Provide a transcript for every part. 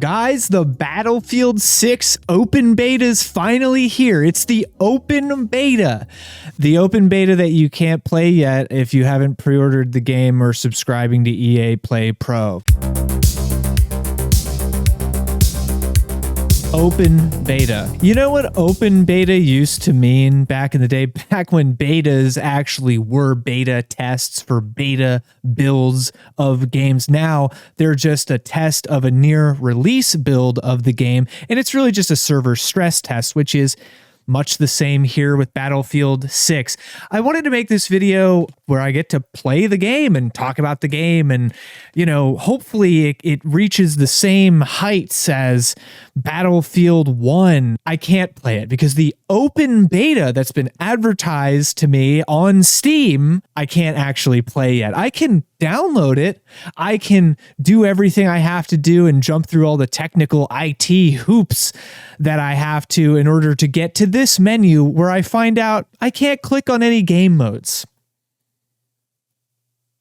Guys, the Battlefield 6 open beta is finally here. It's the open beta. The open beta that you can't play yet if you haven't pre-ordered the game or subscribing to EA Play Pro. Open beta. You know what open beta used to mean back in the day, back when betas actually were beta tests for beta builds of games. Now they're just a test of a near release build of the game. And it's really just a server stress test, which is much the same here with Battlefield 6. I wanted to make this video where I get to play the game and talk about the game and, you know, hopefully it reaches the same heights as Battlefield 1. I can't play it because the open beta that's been advertised to me on Steam, I can't actually play yet. I can download it. I can do everything I have to do and jump through all the technical IT hoops that I have to in order to get to this menu where I find out I can't click on any game modes.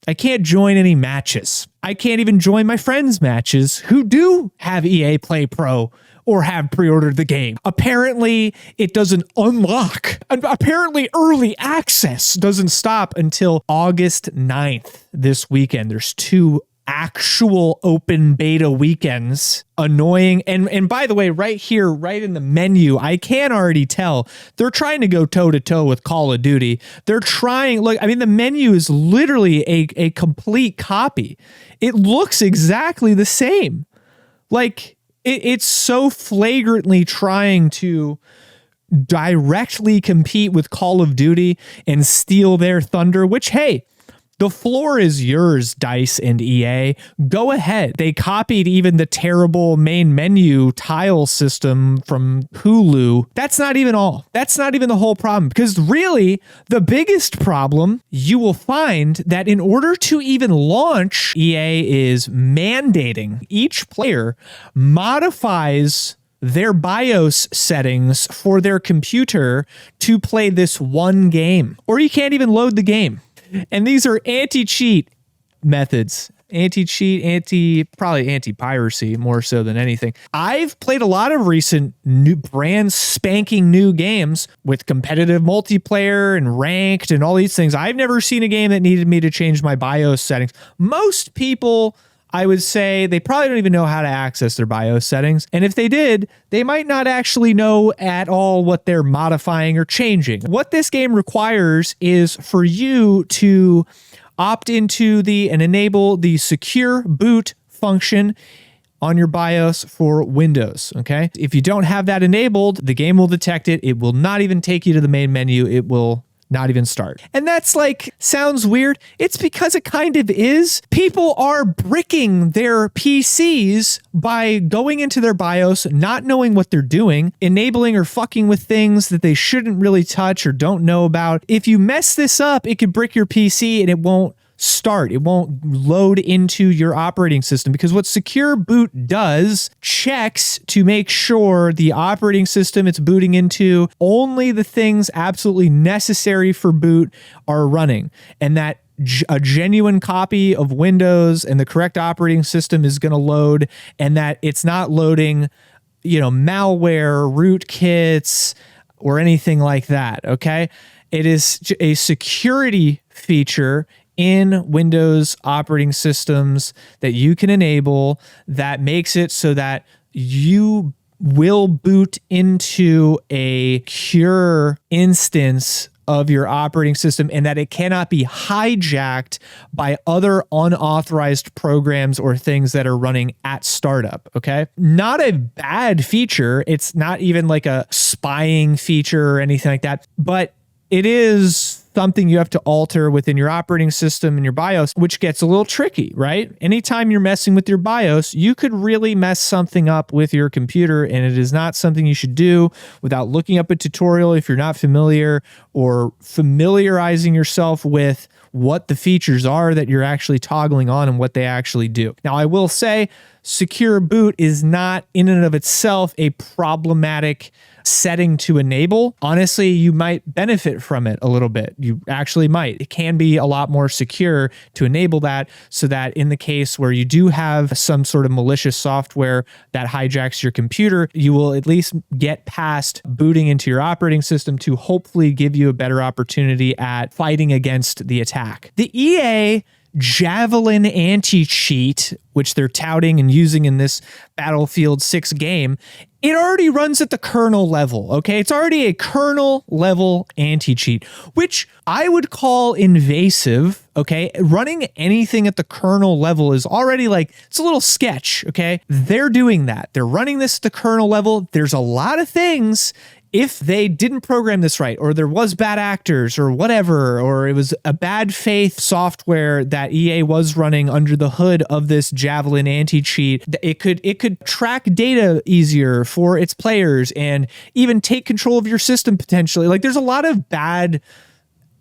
I can't join any matches. I can't even join my friends' matches who do have EA Play Pro or have pre-ordered the game. Apparently, it doesn't unlock. Apparently, early access doesn't stop until August 9th this weekend. There's 2 actual open beta weekends. Annoying. And by the way, right here, right in the menu, I can already tell they're trying to go toe-to-toe with Call of Duty. They're trying, look, I mean, the menu is literally a complete copy. It looks exactly the same. Like, it's so flagrantly trying to directly compete with Call of Duty and steal their thunder, which, hey, the floor is yours, DICE and EA. Go ahead. They copied even the terrible main menu tile system from Hulu. That's not even all. That's not even the whole problem. Because really, the biggest problem, you will find that in order to even launch, EA is mandating each player modifies their BIOS settings for their computer to play this one game. Or you can't even load the game. And these are anti-cheat methods. Anti-cheat, probably anti-piracy more so than anything. I've played a lot of recent new brand spanking new games with competitive multiplayer and ranked and all these things. I've never seen a game that needed me to change my BIOS settings. Most people, I would say, they probably don't even know how to access their BIOS settings. And if they did, they might not actually know at all what they're modifying or changing. What this game requires is for you to opt into and enable the secure boot function on your BIOS for Windows, okay? If you don't have that enabled, the game will detect it. It will not even take you to the main menu. It will not even start. And that's like, sounds weird. It's because it kind of is. People are bricking their PCs by going into their BIOS, not knowing what they're doing, enabling or fucking with things that they shouldn't really touch or don't know about. If you mess this up, it could brick your PC and it won't start. It won't load into your operating system because what Secure Boot does checks to make sure the operating system it's booting into, only the things absolutely necessary for boot are running, and that a genuine copy of Windows and the correct operating system is going to load, and that it's not loading, you know, malware, rootkits, or anything like that. Okay. It is a security feature in Windows operating systems that you can enable that makes it so that you will boot into a secure instance of your operating system and that it cannot be hijacked by other unauthorized programs or things that are running at startup, okay? Not a bad feature. It's not even like a spying feature or anything like that, but it is something you have to alter within your operating system and your BIOS, which gets a little tricky, right? Anytime you're messing with your BIOS, you could really mess something up with your computer, and it is not something you should do without looking up a tutorial if you're not familiar, or familiarizing yourself with what the features are that you're actually toggling on and what they actually do. Now, I will say, secure boot is not in and of itself a problematic setting to enable. Honestly, you might benefit from it a little bit. You actually might. It can be a lot more secure to enable that, so that in the case where you do have some sort of malicious software that hijacks your computer, you will at least get past booting into your operating system to hopefully give you a better opportunity at fighting against the attack. The EA Javelin anti-cheat, which they're touting and using in this Battlefield 6 game, it already runs at the kernel level, okay? It's already a kernel level anti-cheat, which I would call invasive, okay? Running anything at the kernel level is already like, it's a little sketch, okay? They're doing that. They're running this at the kernel level. There's a lot of things, if they didn't program this right, or there was bad actors or whatever, or it was a bad faith software that EA was running under the hood of this Javelin anti-cheat, it could track data easier for its players and even take control of your system potentially. Like, there's a lot of bad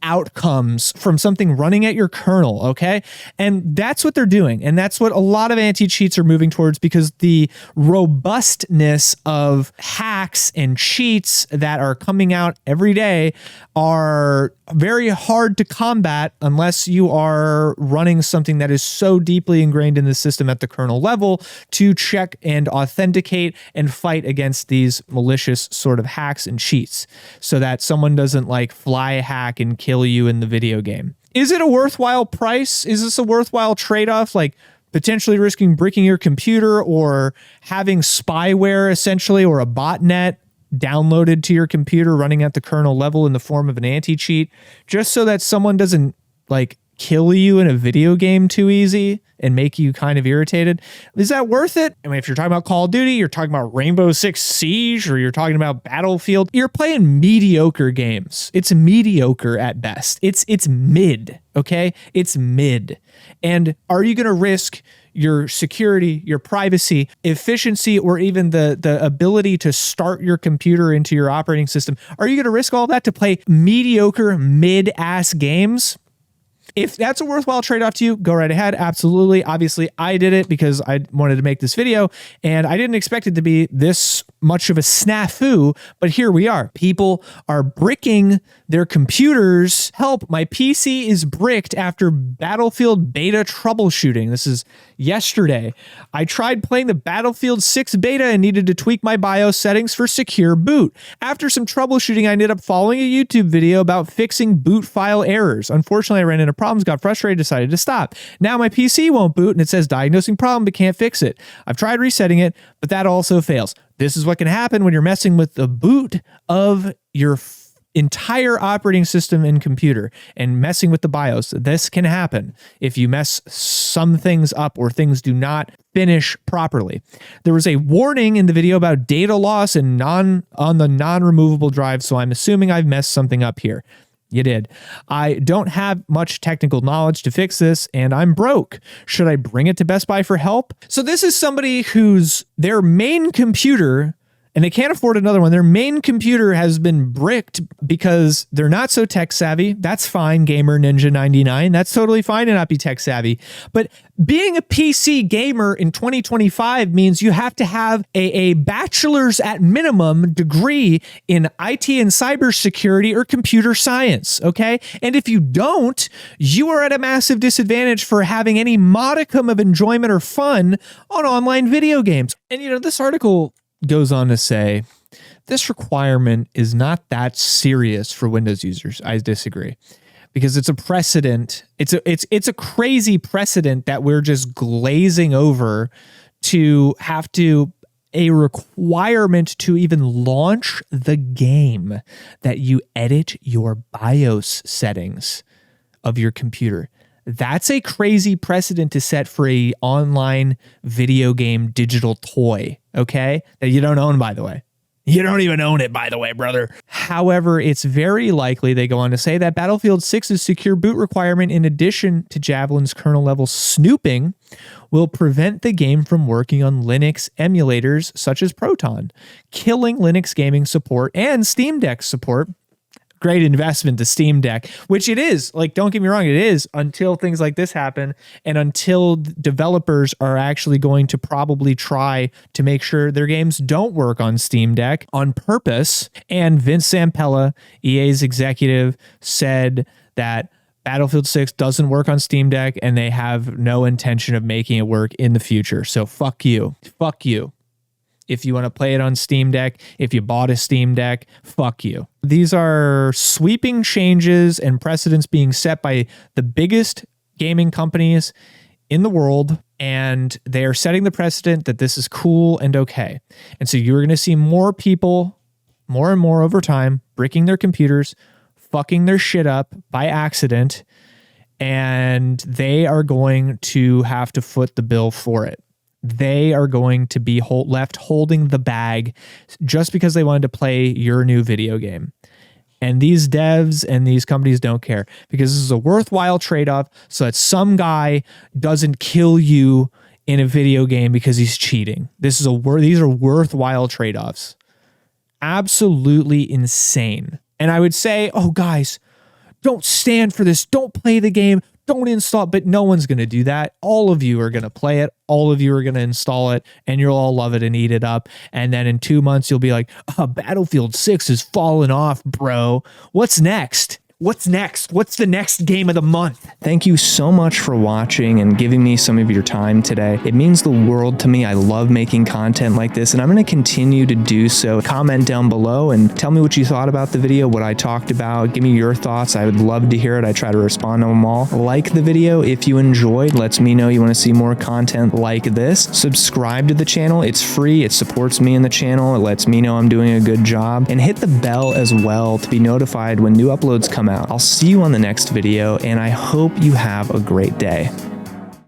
outcomes from something running at your kernel, okay? And that's what they're doing. And that's what a lot of anti-cheats are moving towards, because the robustness of hacks and cheats that are coming out every day are very hard to combat unless you are running something that is so deeply ingrained in the system at the kernel level to check and authenticate and fight against these malicious sort of hacks and cheats, so that someone doesn't like fly hack and kill you in the video game. Is it a worthwhile price? Is this a worthwhile trade-off? Like potentially risking breaking your computer or having spyware essentially, or a botnet downloaded to your computer running at the kernel level in the form of an anti-cheat, just so that someone doesn't like kill you in a video game too easy and make you kind of irritated? Is that worth it? I mean, if you're talking about Call of Duty, you're talking about Rainbow Six Siege, or you're talking about Battlefield, you're playing mediocre games. It's mediocre at best. It's mid, okay? It's mid. And are you going to risk your security, your privacy, efficiency, or even the ability to start your computer into your operating system? Are you going to risk all that to play mediocre, mid-ass games? If that's a worthwhile trade-off to you, go right ahead. Absolutely. Obviously, I did it because I wanted to make this video, and I didn't expect it to be this much of a snafu, but here we are. People are bricking their computers. Help, my PC is bricked after Battlefield beta troubleshooting. This is yesterday. I tried playing the Battlefield 6 beta and needed to tweak my BIOS settings for secure boot. After some troubleshooting, I ended up following a YouTube video about fixing boot file errors. Unfortunately, I ran into problems, got frustrated, decided to stop. Now my PC won't boot and it says diagnosing problem but can't fix it. I've tried resetting it, but that also fails. This is what can happen when you're messing with the boot of your entire operating system and computer and messing with the BIOS. This can happen if you mess some things up or things do not finish properly. There was a warning in the video about data loss and on the non-removable drive, so I'm assuming I've messed something up here. You did. I don't have much technical knowledge to fix this, and I'm broke. Should I bring it to Best Buy for help? So this is somebody whose their main computer, and they can't afford another one, their main computer has been bricked because they're not so tech savvy. That's fine, Gamer Ninja 99. That's totally fine to not be tech savvy. But being a PC gamer in 2025 means you have to have a bachelor's at minimum degree in IT and cybersecurity or computer science, okay? And if you don't, you are at a massive disadvantage for having any modicum of enjoyment or fun on online video games. And you know, this article goes on to say, this requirement is not that serious for Windows users. I disagree, because it's a precedent. It's a crazy precedent that we're just glazing over to have a requirement to even launch the game that you edit your BIOS settings of your computer. That's a crazy precedent to set for a online video game digital toy, okay? That you don't own, by the way. You don't even own it, by the way, brother. However, it's very likely, they go on to say, that Battlefield 6's secure boot requirement, in addition to Javelin's kernel-level snooping, will prevent the game from working on Linux emulators such as Proton, killing Linux gaming support and Steam Deck support. great investment, the Steam Deck, which it is. Like, don't get me wrong, it is, until things like this happen and until developers are actually going to probably try to make sure their games don't work on Steam Deck on purpose. And Vince Zampella, EA's executive, said that Battlefield 6 doesn't work on Steam Deck and they have no intention of making it work in the future. So fuck you. Fuck you. If you want to play it on Steam Deck, if you bought a Steam Deck, fuck you. These are sweeping changes and precedents being set by the biggest gaming companies in the world, and they are setting the precedent that this is cool and okay. And so you're going to see more people, more and more over time, bricking their computers, fucking their shit up by accident, and they are going to have to foot the bill for it. They are going to be left holding the bag just because they wanted to play your new video game. And these devs and these companies don't care, because this is a worthwhile trade-off so that some guy doesn't kill you in a video game because he's cheating. These are worthwhile trade-offs. Absolutely insane. And I would say, oh, guys, don't stand for this. Don't play the game. Don't install it. But no one's going to do that. All of you are going to play it. All of you are going to install it, and you'll all love it and eat it up. And then in 2 months, you'll be like, oh, Battlefield 6 is falling off, bro. What's next? What's next? What's the next game of the month? Thank you so much for watching and giving me some of your time today. It means the world to me. I love making content like this, and I'm going to continue to do so. Comment down below and tell me what you thought about the video, what I talked about. Give me your thoughts. I would love to hear it. I try to respond to them all. Like the video if you enjoyed. Lets me know you want to see more content like this. Subscribe to the channel. It's free. It supports me in the channel. It lets me know I'm doing a good job. And hit the bell as well to be notified when new uploads come out. I'll see you on the next video, and I hope you have a great day.